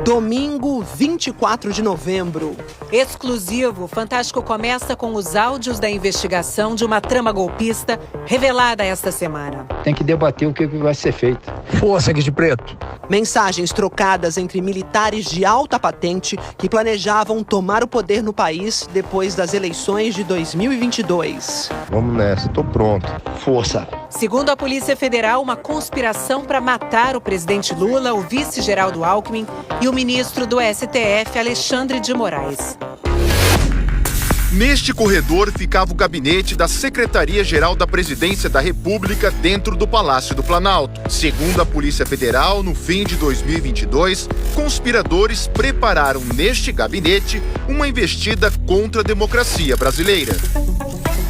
Domingo, 24 de novembro. Exclusivo, Fantástico começa com os áudios da investigação de uma trama golpista revelada esta semana. Tem que debater o que vai ser feito. Força aqui de preto. Mensagens trocadas entre militares de alta patente que planejavam tomar o poder no país depois das eleições de 2022. Vamos nessa, tô pronto. Força. Segundo a Polícia Federal, uma conspiração para matar o presidente Lula, o vice Geraldo Alckmin e o ministro do STF, Alexandre de Moraes. Neste corredor ficava o gabinete da Secretaria-Geral da Presidência da República dentro do Palácio do Planalto. Segundo a Polícia Federal, no fim de 2022, conspiradores prepararam neste gabinete uma investida contra a democracia brasileira.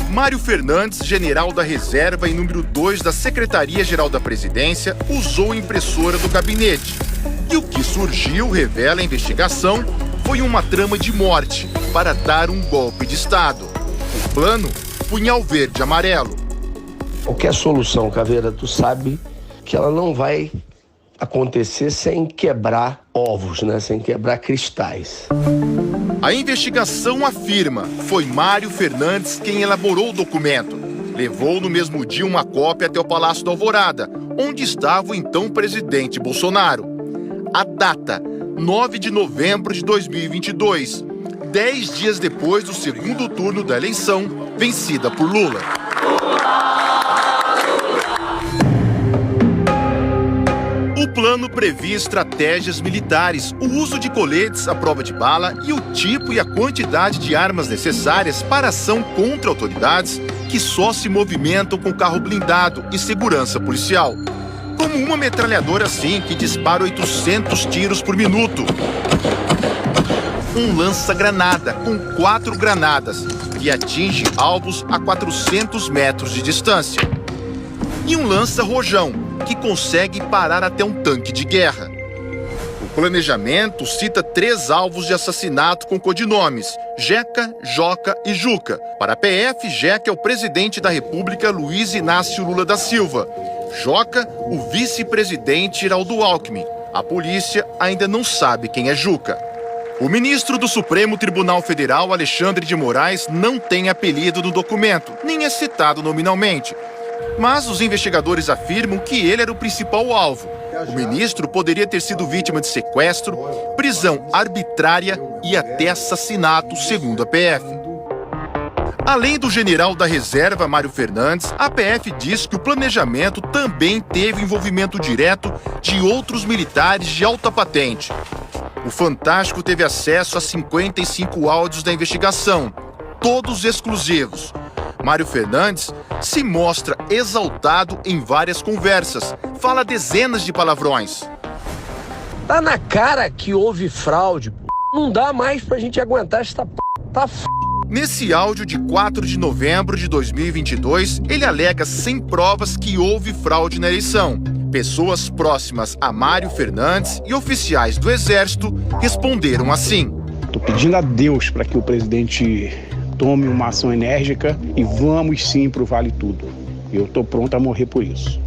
Mário Fernandes, general da reserva e número 2 da Secretaria-Geral da Presidência, usou a impressora do gabinete. E o que surgiu, revela a investigação, foi uma trama de morte para dar um golpe de Estado. O plano, punhal verde e amarelo. Qualquer solução, Caveira, tu sabe que ela não vai acontecer sem quebrar ovos, né? Sem quebrar cristais. A investigação afirma que foi Mário Fernandes quem elaborou o documento. Levou no mesmo dia uma cópia até o Palácio da Alvorada, onde estava o então presidente Bolsonaro. A data, 9 de novembro de 2022, 10 dias depois do segundo turno da eleição, vencida por Lula. O plano previa estratégias militares, o uso de coletes à prova de bala e o tipo e a quantidade de armas necessárias para ação contra autoridades que só se movimentam com carro blindado e segurança policial. Como uma metralhadora assim que dispara 800 tiros por minuto. Um lança-granada com 4 granadas que atinge alvos a 400 metros de distância. E um lança-rojão que consegue parar até um tanque de guerra. O planejamento cita 3 alvos de assassinato com codinomes: Jeca, Joca e Juca. Para a PF, Jeca é o presidente da República Luiz Inácio Lula da Silva. Joca, o vice-presidente Geraldo Alckmin. A polícia ainda não sabe quem é Juca. O ministro do Supremo Tribunal Federal, Alexandre de Moraes, não tem apelido no documento, nem é citado nominalmente. Mas os investigadores afirmam que ele era o principal alvo. O ministro poderia ter sido vítima de sequestro, prisão arbitrária e até assassinato, segundo a PF. Além do general da reserva, Mário Fernandes, a PF diz que o planejamento também teve envolvimento direto de outros militares de alta patente. O Fantástico teve acesso a 55 áudios da investigação, todos exclusivos. Mário Fernandes se mostra exaltado em várias conversas, fala dezenas de palavrões. Tá na cara que houve fraude, pô. Não dá mais pra gente aguentar esta p... Tá f... Nesse áudio de 4 de novembro de 2022, ele alega sem provas que houve fraude na eleição. Pessoas próximas a Mário Fernandes e oficiais do Exército responderam assim. Tô pedindo a Deus para que o presidente tome uma ação enérgica e vamos sim pro Vale Tudo. Eu tô pronto a morrer por isso.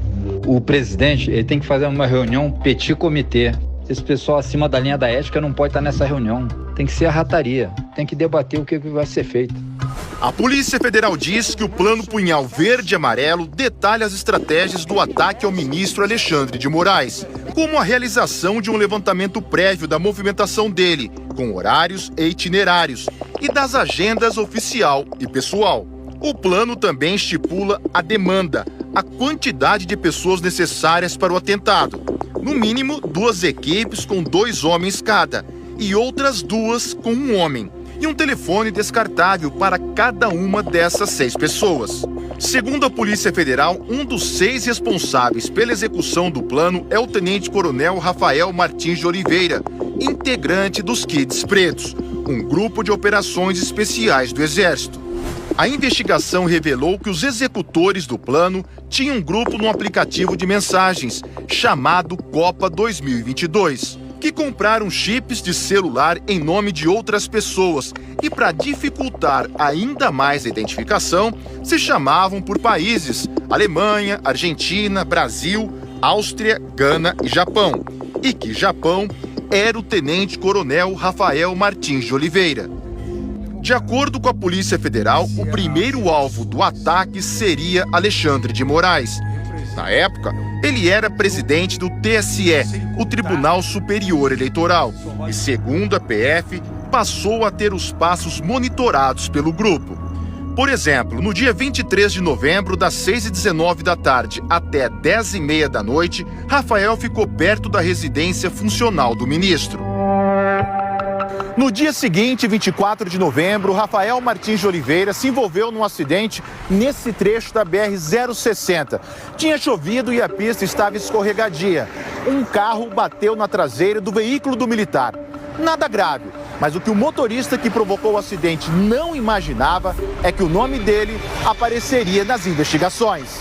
O presidente ele tem que fazer uma reunião petit comitê. Esse pessoal acima da linha da ética não pode estar nessa reunião. Tem que ser a rataria. Tem que debater o que vai ser feito. A Polícia Federal diz que o plano punhal verde e amarelo detalha as estratégias do ataque ao ministro Alexandre de Moraes, como a realização de um levantamento prévio da movimentação dele, com horários e itinerários, e das agendas oficial e pessoal. O plano também estipula a demanda, a quantidade de pessoas necessárias para o atentado. No mínimo, 2 equipes com 2 homens cada, e outras 2 com 1 homem. E um telefone descartável para cada uma dessas 6 pessoas. Segundo a Polícia Federal, um dos 6 responsáveis pela execução do plano é o tenente-coronel Rafael Martins de Oliveira, integrante dos Kids Pretos, um grupo de operações especiais do Exército. A investigação revelou que os executores do plano tinham um grupo no aplicativo de mensagens chamado Copa 2022. Que compraram chips de celular em nome de outras pessoas e, para dificultar ainda mais a identificação, se chamavam por países: Alemanha, Argentina, Brasil, Áustria, Gana e Japão. e que Japão era o tenente-coronel Rafael Martins de Oliveira. De acordo com a Polícia Federal, o primeiro alvo do ataque seria Alexandre de Moraes. Na época, ele era presidente do TSE, o Tribunal Superior Eleitoral, e, segundo a PF, passou a ter os passos monitorados pelo grupo. Por exemplo, no dia 23 de novembro, das 6h19 da tarde até 10h30 da noite, Rafael ficou perto da residência funcional do ministro. No dia seguinte, 24 de novembro, Rafael Martins de Oliveira se envolveu num acidente nesse trecho da BR-060. Tinha chovido e a pista estava escorregadia. Um carro bateu na traseira do veículo do militar. Nada grave, mas o que o motorista que provocou o acidente não imaginava é que o nome dele apareceria nas investigações.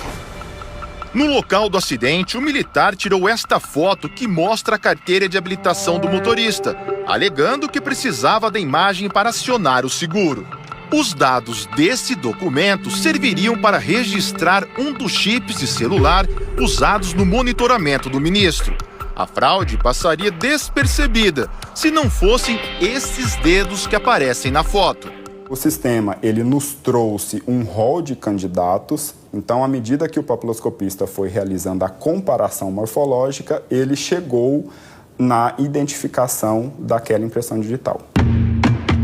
No local do acidente, o militar tirou esta foto que mostra a carteira de habilitação do motorista, alegando que precisava da imagem para acionar o seguro. Os dados desse documento serviriam para registrar um dos chips de celular usados no monitoramento do ministro. A fraude passaria despercebida se não fossem esses dedos que aparecem na foto. O sistema, ele nos trouxe um rol de candidatos, então à medida que o papiloscopista foi realizando a comparação morfológica, ele chegou na identificação daquela impressão digital.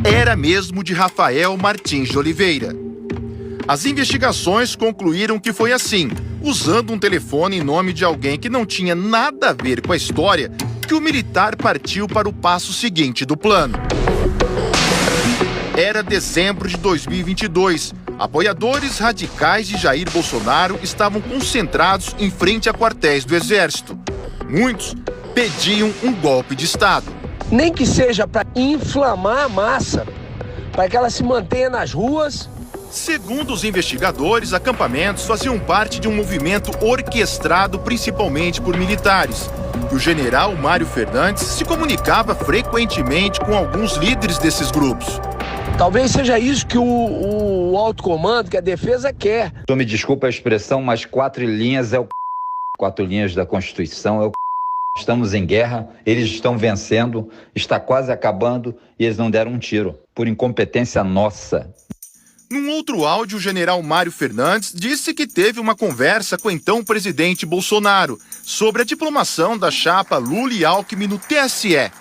Era mesmo de Rafael Martins de Oliveira. As investigações concluíram que foi assim, usando um telefone em nome de alguém que não tinha nada a ver com a história, que o militar partiu para o passo seguinte do plano. Era dezembro de 2022. Apoiadores radicais de Jair Bolsonaro estavam concentrados em frente a quartéis do Exército. Muitos pediam um golpe de Estado. Nem que seja para inflamar a massa, para que ela se mantenha nas ruas. Segundo os investigadores, acampamentos faziam parte de um movimento orquestrado principalmente por militares. E o general Mário Fernandes se comunicava frequentemente com alguns líderes desses grupos. Talvez seja isso que o alto comando, que a defesa quer. Me desculpa a expressão, mas 4 linhas é o 4 linhas da Constituição é o Estamos em guerra, eles estão vencendo, está quase acabando e eles não deram um tiro, por incompetência nossa. Num outro áudio, o general Mário Fernandes disse que teve uma conversa com o então presidente Bolsonaro sobre a diplomação da chapa Lula e Alckmin no TSE.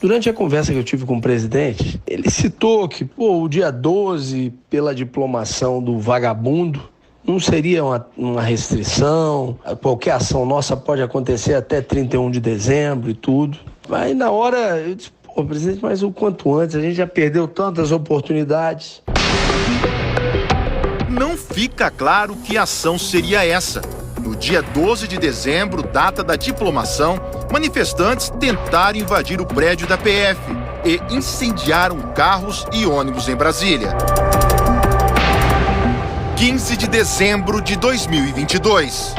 Durante a conversa que eu tive com o presidente, ele citou que o dia 12, pela diplomação do vagabundo, não seria uma restrição, qualquer ação nossa pode acontecer até 31 de dezembro e tudo. Aí na hora eu disse, presidente, mas o quanto antes, a gente já perdeu tantas oportunidades. Não fica claro que ação seria essa. No dia 12 de dezembro, data da diplomação, manifestantes tentaram invadir o prédio da PF e incendiaram carros e ônibus em Brasília. 15 de dezembro de 2022.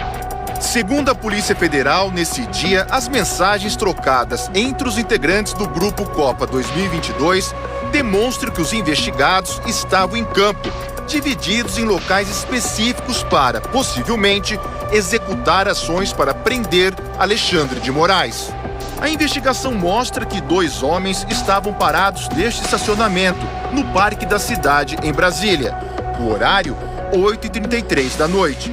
Segundo a Polícia Federal, nesse dia, as mensagens trocadas entre os integrantes do Grupo Copa 2022 demonstram que os investigados estavam em campo, divididos em locais específicos para, possivelmente, executar ações para prender Alexandre de Moraes. A investigação mostra que 2 homens estavam parados neste estacionamento, no Parque da Cidade, em Brasília. O horário, 8h33 da noite.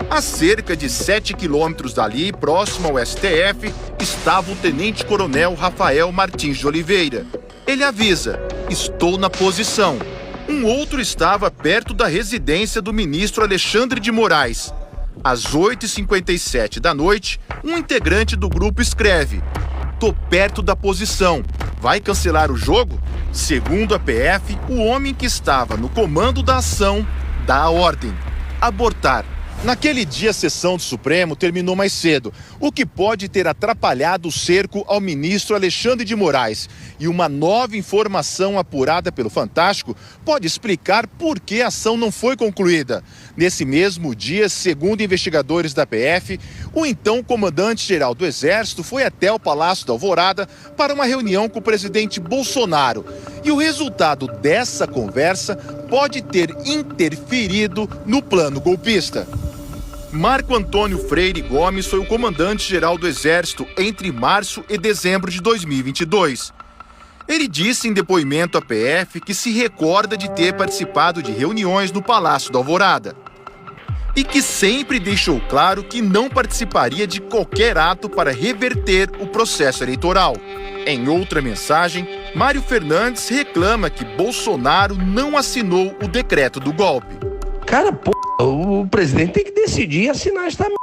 A cerca de 7 quilômetros dali, próximo ao STF, estava o tenente-coronel Rafael Martins de Oliveira. Ele avisa, estou na posição. Um outro estava perto da residência do ministro Alexandre de Moraes. Às 8h57 da noite, um integrante do grupo escreve: tô perto da posição. Vai cancelar o jogo? Segundo a PF, o homem que estava no comando da ação dá a ordem: abortar. Naquele dia, a sessão do Supremo terminou mais cedo, o que pode ter atrapalhado o cerco ao ministro Alexandre de Moraes. E uma nova informação apurada pelo Fantástico pode explicar por que a ação não foi concluída. Nesse mesmo dia, segundo investigadores da PF, o então comandante-geral do Exército foi até o Palácio da Alvorada para uma reunião com o presidente Bolsonaro. E o resultado dessa conversa pode ter interferido no plano golpista. Marco Antônio Freire Gomes foi o comandante-geral do Exército entre março e dezembro de 2022. Ele disse em depoimento à PF que se recorda de ter participado de reuniões no Palácio da Alvorada e que sempre deixou claro que não participaria de qualquer ato para reverter o processo eleitoral. Em outra mensagem, Mário Fernandes reclama que Bolsonaro não assinou o decreto do golpe. Cara, o presidente tem que decidir e assinar esta merda.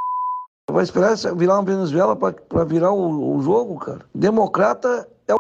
Vai esperar virar uma Venezuela para virar o jogo, cara? Democrata é o...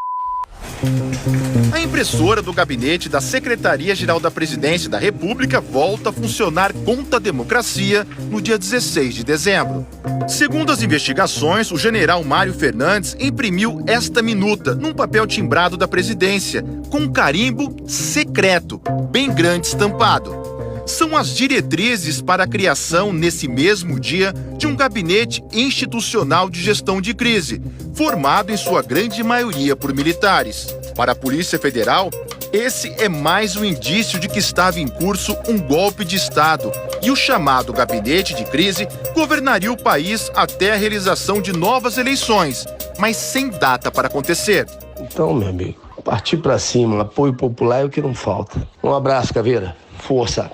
A impressora do gabinete da Secretaria-Geral da Presidência da República volta a funcionar contra a democracia no dia 16 de dezembro. Segundo as investigações, o general Mário Fernandes imprimiu esta minuta num papel timbrado da presidência, com um carimbo secreto, bem grande estampado. São as diretrizes para a criação, nesse mesmo dia, de um gabinete institucional de gestão de crise, formado em sua grande maioria por militares. Para a Polícia Federal, esse é mais um indício de que estava em curso um golpe de Estado e o chamado gabinete de crise governaria o país até a realização de novas eleições, mas sem data para acontecer. Então, meu amigo, partir pra cima, apoio popular é o que não falta. Um abraço, Caveira. Força.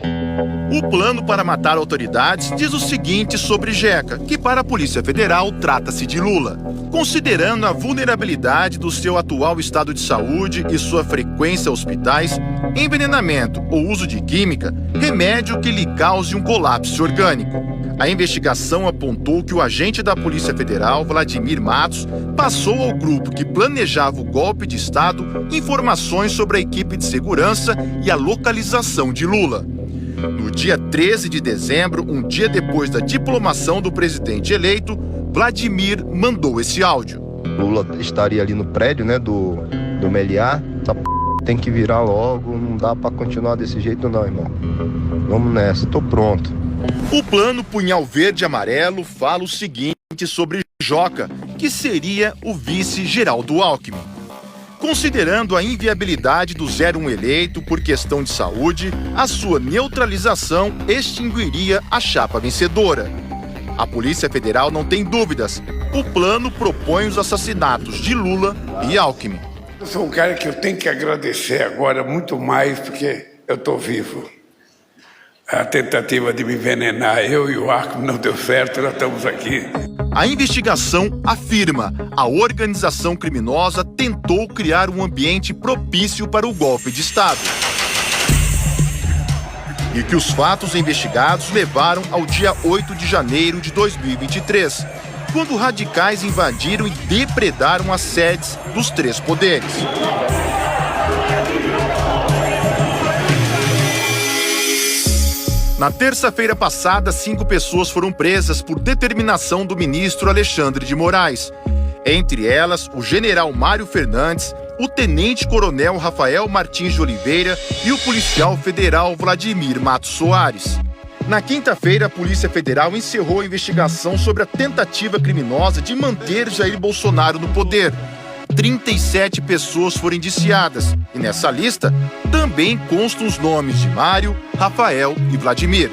O plano para matar autoridades diz o seguinte sobre Jeca, que para a Polícia Federal trata-se de Lula. Considerando a vulnerabilidade do seu atual estado de saúde e sua frequência a hospitais, envenenamento ou uso de química, remédio que lhe cause um colapso orgânico. A investigação apontou que o agente da Polícia Federal, Vladimir Matos, passou ao grupo que planejava o golpe de Estado informações sobre a equipe de segurança e a localização de Lula. No dia 13 de dezembro, um dia depois da diplomação do presidente eleito, Vladimir mandou esse áudio. Lula estaria ali no prédio, né, do Meliá. Tem que virar logo, não dá pra continuar desse jeito não, irmão. Vamos nessa, tô pronto. O plano Punhal Verde e Amarelo fala o seguinte sobre Joca, que seria o vice Geraldo Alckmin. Considerando a inviabilidade do 01 eleito por questão de saúde, a sua neutralização extinguiria a chapa vencedora. A Polícia Federal não tem dúvidas. O plano propõe os assassinatos de Lula e Alckmin. Eu sou um cara que eu tenho que agradecer agora muito mais porque eu estou vivo. A tentativa de me envenenar, eu e o Alckmin, não deu certo, nós estamos aqui. A investigação afirma que a organização criminosa tentou criar um ambiente propício para o golpe de Estado. E que os fatos investigados levaram ao dia 8 de janeiro de 2023, quando radicais invadiram e depredaram as sedes dos três poderes. Na terça-feira passada, 5 pessoas foram presas por determinação do ministro Alexandre de Moraes. Entre elas, o general Mário Fernandes, o tenente-coronel Rafael Martins de Oliveira e o policial federal Vladimir Matos Soares. Na quinta-feira, a Polícia Federal encerrou a investigação sobre a tentativa criminosa de manter Jair Bolsonaro no poder. 37 pessoas foram indiciadas e nessa lista também constam os nomes de Mário, Rafael e Vladimir.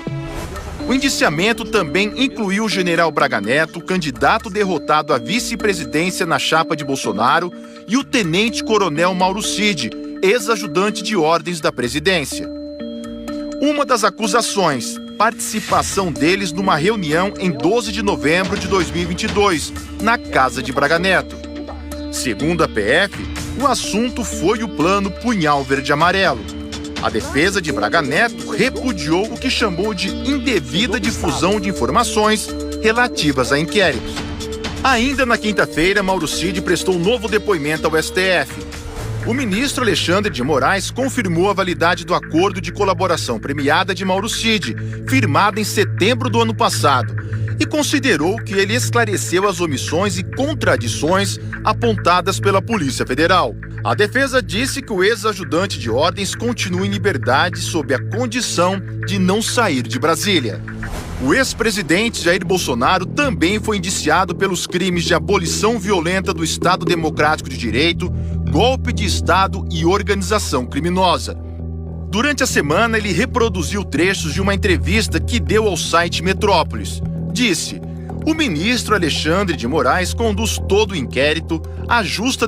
O indiciamento também incluiu o general Braga Neto, candidato derrotado à vice-presidência na chapa de Bolsonaro, e o tenente-coronel Mauro Cid, ex-ajudante de ordens da presidência. Uma das acusações, participação deles numa reunião em 12 de novembro de 2022, na casa de Braga Neto. Segundo a PF, o assunto foi o plano Punhal Verde e Amarelo. A defesa de Braga Neto repudiou o que chamou de indevida difusão de informações relativas a inquéritos. Ainda na quinta-feira, Mauro Cid prestou um novo depoimento ao STF. O ministro Alexandre de Moraes confirmou a validade do acordo de colaboração premiada de Mauro Cid, firmado em setembro do ano passado, e considerou que ele esclareceu as omissões e contradições apontadas pela Polícia Federal. A defesa disse que o ex-ajudante de ordens continua em liberdade sob a condição de não sair de Brasília. O ex-presidente Jair Bolsonaro também foi indiciado pelos crimes de abolição violenta do Estado Democrático de Direito, golpe de Estado e organização criminosa. Durante a semana, ele reproduziu trechos de uma entrevista que deu ao site Metrópolis. disse: o ministro Alexandre de Moraes conduz todo o inquérito, ajusta